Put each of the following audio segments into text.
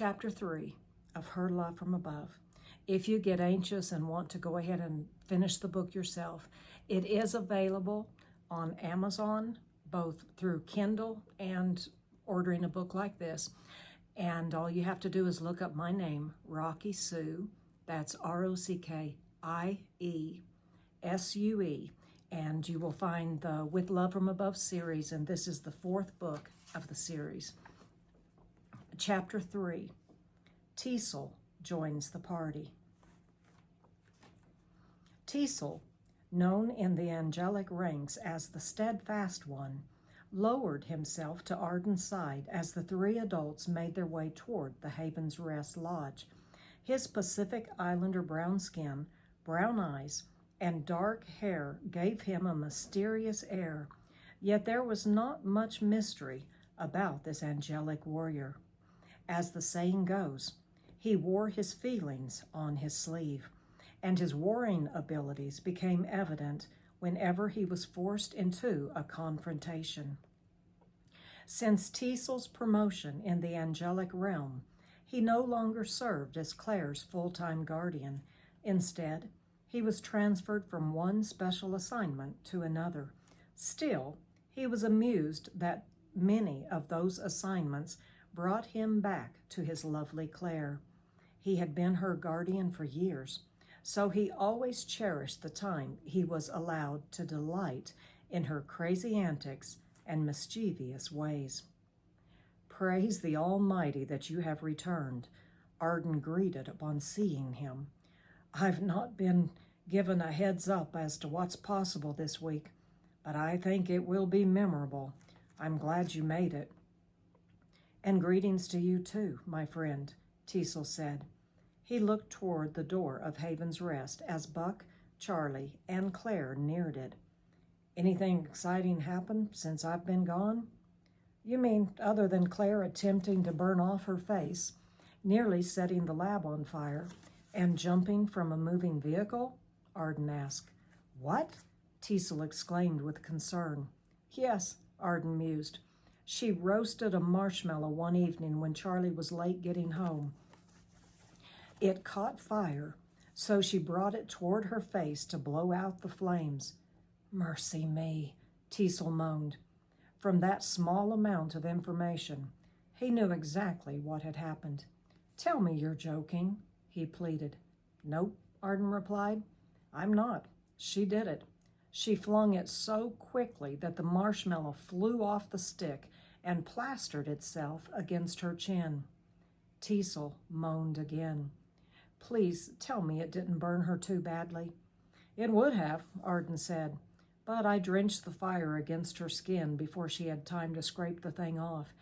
Chapter 3 of Her Love from Above. If you get anxious and want to go ahead and finish the book yourself, it is available on Amazon, both through Kindle and ordering a book like this. And all you have to do is look up my name, Rocky Sue. That's RockieSue. And you will find the With Love from Above series, and this is the fourth book of the series. Chapter 3, Tiesel joins the party. Tiesel, known in the angelic ranks as the steadfast one, lowered himself to Ardan's side as the three adults made their way toward the Haven's Rest Lodge. His Pacific Islander brown skin, brown eyes, and dark hair gave him a mysterious air, yet there was not much mystery about this angelic warrior. As the saying goes, he wore his feelings on his sleeve, and his warring abilities became evident whenever he was forced into a confrontation. Since Tiesel's promotion in the angelic realm, he no longer served as Clare's full-time guardian. Instead, he was transferred from one special assignment to another. Still, he was amused that many of those assignments brought him back to his lovely Clare. He had been her guardian for years, so he always cherished the time he was allowed to delight in her crazy antics and mischievous ways. "Praise the Almighty that you have returned," Ardan greeted upon seeing him. "I've not been given a heads up as to what's possible this week, but I think it will be memorable. I'm glad you made it." "And greetings to you too, my friend," Tiesel said. He looked toward the door of Haven's Rest as Buck, Charlie, and Clare neared it. "Anything exciting happened since I've been gone?" "You mean other than Clare attempting to burn off her face, nearly setting the lab on fire, and jumping from a moving vehicle?" Ardan asked. "What?" Tiesel exclaimed with concern. "Yes," Ardan mused. "She roasted a marshmallow one evening when Charlie was late getting home. It caught fire, so she brought it toward her face to blow out the flames." "Mercy me," Tiesel moaned. From that small amount of information, he knew exactly what had happened. "Tell me you're joking," he pleaded. "Nope," Ardan replied. "I'm not. She did it. She flung it so quickly that the marshmallow flew off the stick and plastered itself against her chin." Tiesel moaned again. "Please tell me it didn't burn her too badly." "It would have," Ardan said, "but I drenched the fire against her skin before she had time to scrape the thing off.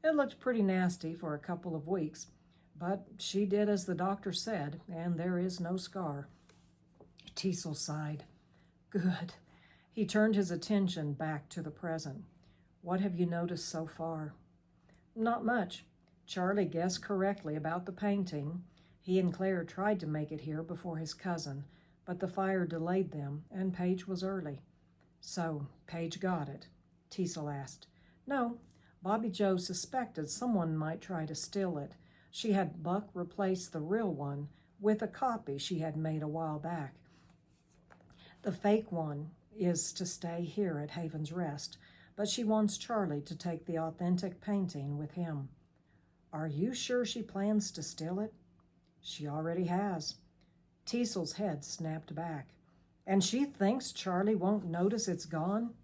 It looked pretty nasty for a couple of weeks, but she did as the doctor said, and there is no scar." Tiesel sighed. "Good." He turned his attention back to the present. "What have you noticed so far?" "Not much. Charlie guessed correctly about the painting. He and Clare tried to make it here before his cousin, but the fire delayed them, and Paige was early." "So Paige got it?" Tiesel asked. "No, Bobby Joe suspected someone might try to steal it. She had Buck replace the real one with a copy she had made a while back. The fake one is to stay here at Haven's Rest, but she wants Charlie to take the authentic painting with him." "Are you sure she plans to steal it?" "She already has." Tiesel's head snapped back. "And she thinks Charlie won't notice it's gone?"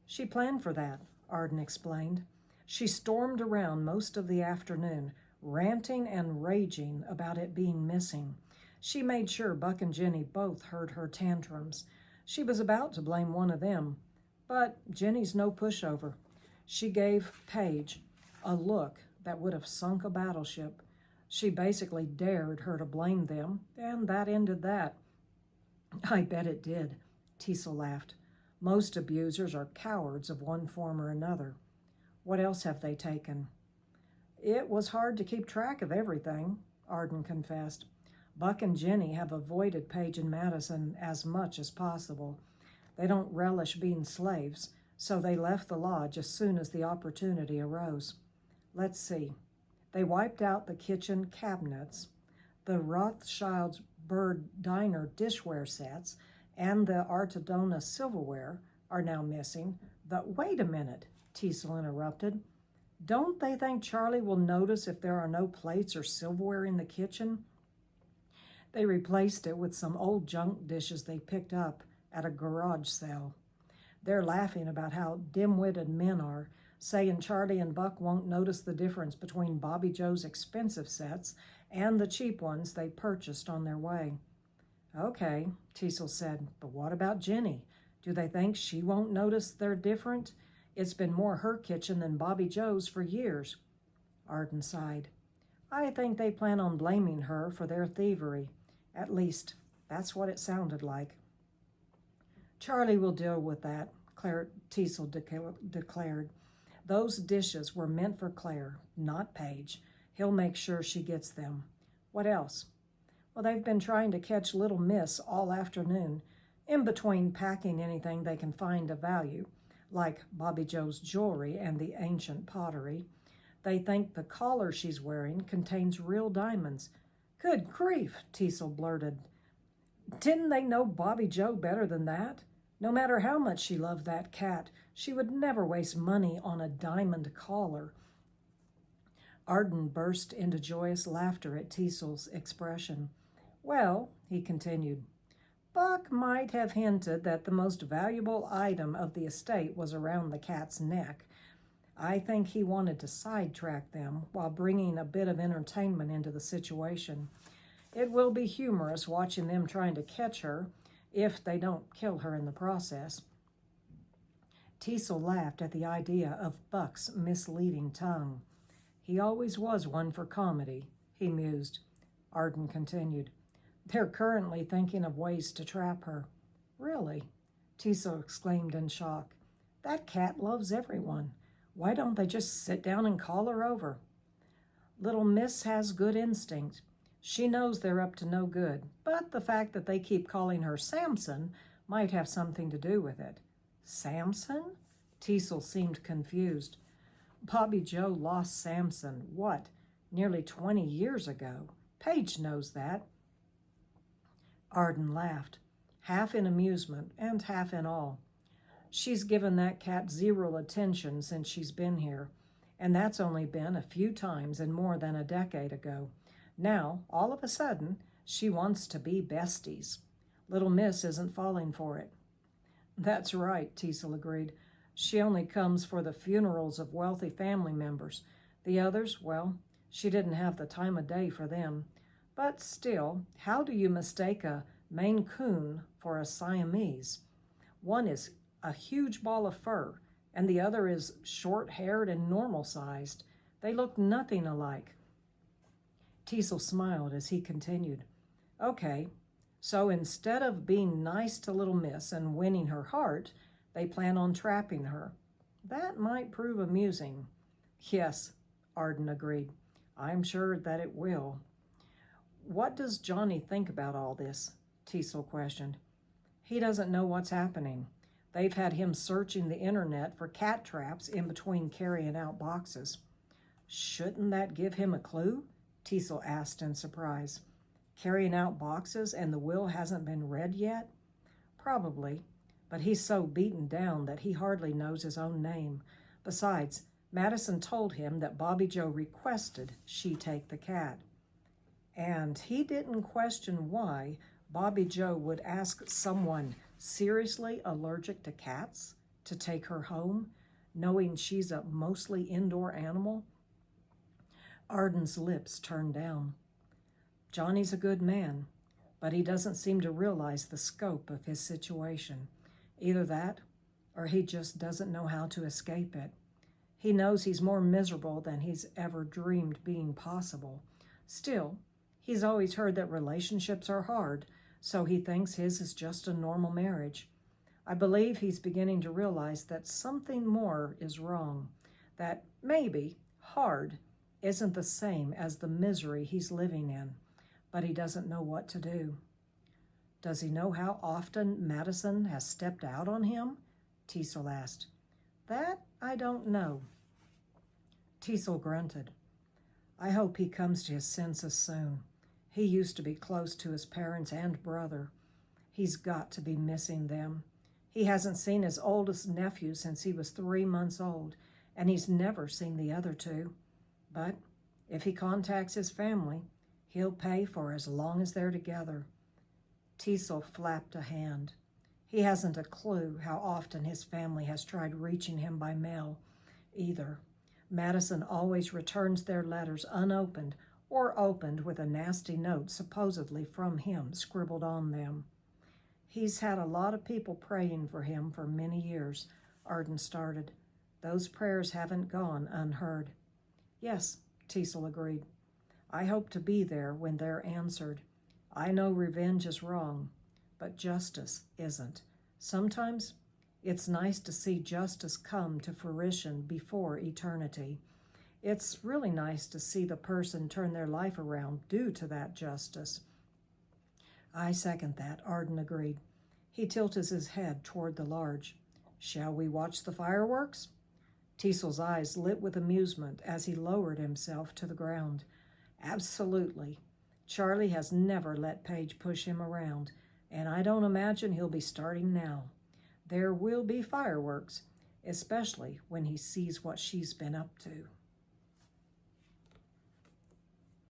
"She planned for that," Ardan explained. "She stormed around most of the afternoon, ranting and raging about it being missing. She made sure Buck and Jenny both heard her tantrums. She was about to blame one of them, but Jenny's no pushover. She gave Paige a look that would have sunk a battleship. She basically dared her to blame them, and that ended that." "I bet it did," Tiesel laughed. "Most abusers are cowards of one form or another. What else have they taken?" "It was hard to keep track of everything," Ardan confessed. "Buck and Jenny have avoided Paige and Madison as much as possible. They don't relish being slaves, so they left the lodge as soon as the opportunity arose. Let's see. They wiped out the kitchen cabinets, the Rothschild's Bird Diner dishware sets, and the Artadona silverware are now missing. Wait a minute, Tiesel interrupted. Don't they think Charlie will notice if there are no plates or silverware in the kitchen? They replaced it with some old junk dishes they picked up at a garage sale. They're laughing about how dim-witted men are, saying Charlie and Buck won't notice the difference between Bobby Joe's expensive sets and the cheap ones they purchased on their way. Okay, Tiesel said, but what about Jenny? Do they think she won't notice they're different? It's been more her kitchen than Bobby Joe's for years. Ardan sighed. I think they plan on blaming her for their thievery. At least, that's what it sounded like. Charlie will deal with that, Tiesel declared. Those dishes were meant for Clare, not Paige. He'll make sure she gets them. What else? Well, they've been trying to catch little Miss all afternoon, in between packing anything they can find of value, like Bobby Joe's jewelry and the ancient pottery. They think the collar she's wearing contains real diamonds. Good grief, Tiesel blurted. Didn't they know Bobby Joe better than that? No matter how much she loved that cat, she would never waste money on a diamond collar. Ardan burst into joyous laughter at Tiesel's expression. Well, he continued, Buck might have hinted that the most valuable item of the estate was around the cat's neck. I think he wanted to sidetrack them while bringing a bit of entertainment into the situation. It will be humorous watching them trying to catch her, if they don't kill her in the process. Tiesel laughed at the idea of Buck's misleading tongue. He always was one for comedy, he mused. Ardan continued. They're currently thinking of ways to trap her. Really? Tiesel exclaimed in shock. That cat loves everyone. Why don't they just sit down and call her over? Little Miss has good instinct. She knows they're up to no good, but the fact that they keep calling her Samson might have something to do with it. Samson? Tiesel seemed confused. Bobby Joe lost Samson, nearly 20 years ago. Paige knows that. Ardan laughed, half in amusement and half in awe. She's given that cat zero attention since she's been here, and that's only been a few times and more than a decade ago. Now, all of a sudden, she wants to be besties. Little Miss isn't falling for it. That's right, Tiesel agreed. She only comes for the funerals of wealthy family members. The others, well, she didn't have the time of day for them. But still, how do you mistake a Maine Coon for a Siamese? One is a huge ball of fur, and the other is short-haired and normal-sized. They look nothing alike. Tiesel smiled as he continued. Okay, so instead of being nice to little Miss and winning her heart, they plan on trapping her. That might prove amusing. Yes, Ardan agreed. I'm sure that it will. What does Johnny think about all this? Tiesel questioned. He doesn't know what's happening. They've had him searching the internet for cat traps in between carrying out boxes. Shouldn't that give him a clue? Tiesel asked in surprise. Carrying out boxes and the will hasn't been read yet? Probably, but he's so beaten down that he hardly knows his own name. Besides, Madison told him that Bobby Joe requested she take the cat. And he didn't question why Bobby Joe would ask someone seriously allergic to cats to take her home, knowing she's a mostly indoor animal. Ardan's lips turned down. Johnny's a good man, but he doesn't seem to realize the scope of his situation. Either that, or he just doesn't know how to escape it. He knows he's more miserable than he's ever dreamed being possible. Still, he's always heard that relationships are hard, so he thinks his is just a normal marriage. I believe he's beginning to realize that something more is wrong, that maybe hard isn't the same as the misery he's living in, but he doesn't know what to do. Does he know how often Madison has stepped out on him? Tiesel asked. That I don't know. Tiesel grunted. I hope he comes to his senses soon. He used to be close to his parents and brother. He's got to be missing them. He hasn't seen his oldest nephew since he was 3 months old, and he's never seen the other two. But if he contacts his family, he'll pay for as long as they're together." Tiesel flapped a hand. He hasn't a clue how often his family has tried reaching him by mail, either. Madison always returns their letters unopened or opened with a nasty note supposedly from him scribbled on them. "He's had a lot of people praying for him for many years," Ardan started. "Those prayers haven't gone unheard." "Yes," Tiesel agreed. "I hope to be there when they're answered. I know revenge is wrong, but justice isn't. Sometimes it's nice to see justice come to fruition before eternity. It's really nice to see the person turn their life around due to that justice." "I second that," Ardan agreed. He tilted his head toward the lodge. "Shall we watch the fireworks?" Tiesel's eyes lit with amusement as he lowered himself to the ground. "Absolutely. Charlie has never let Paige push him around, and I don't imagine he'll be starting now. There will be fireworks, especially when he sees what she's been up to."